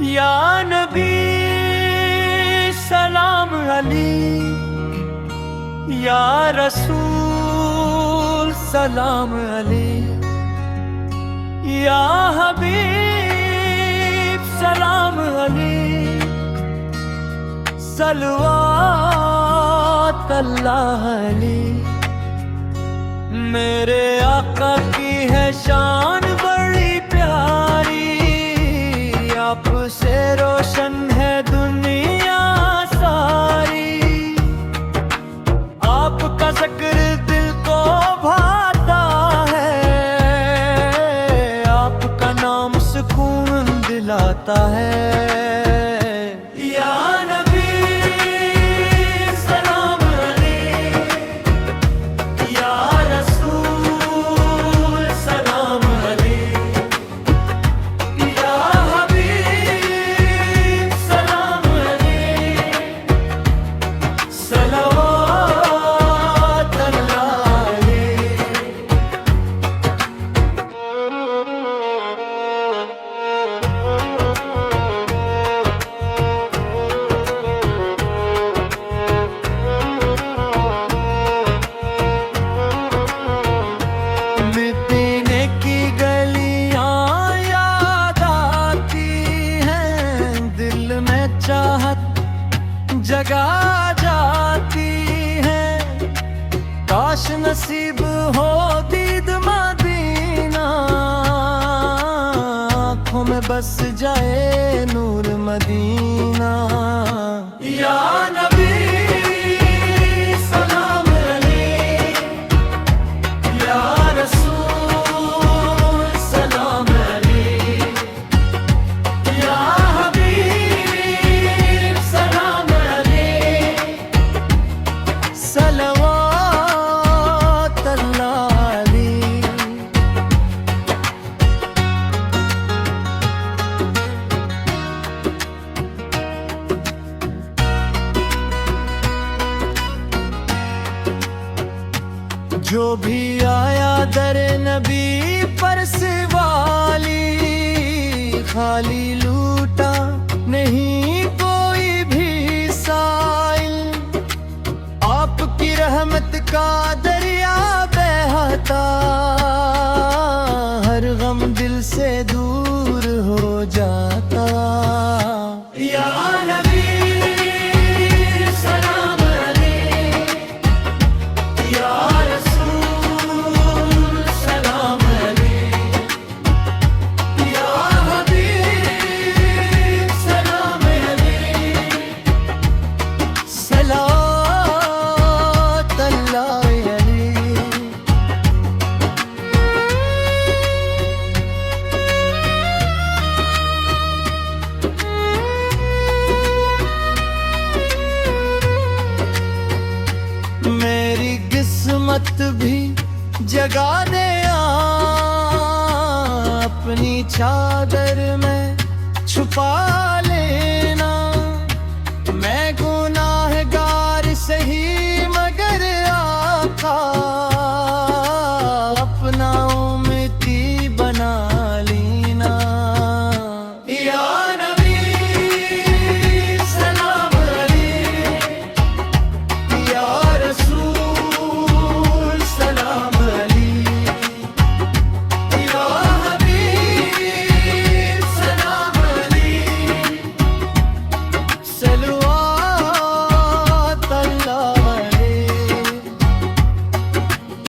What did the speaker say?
या नबी सलाम अली, या रसूल सलाम अली, या हबीब सलाम अली, सलवात अल्लाह अली। मेरे आका की है शान बड़ी प्यारी, आपसे रोशन है दुनिया सारी। आपका जिक्र दिल को भाता है, आपका नाम सुकून दिलाता है। जगा जाती है, काश नसीब हो दीद मदीना, आँखों में बस जाए नूर मदीना। या नबी सलाम अलैह, या रसूल सलाम अलैह, या हबीब सलाम सलवात अल्लाह अली। जो भी आया दर नबी पर से वाली, खाली लूटा नहीं कोई भी साइल। आपकी रहमत का दरिया बहता, हर गम दिल से दूर हो जाता। या नबी सलाम अलैह, या रसूल सलाम अलैह, या हबीब सलाम अलैह, सलात अल्लाह अली। मेरी किस्मत भी जगा दे अपनी चादर में छुपा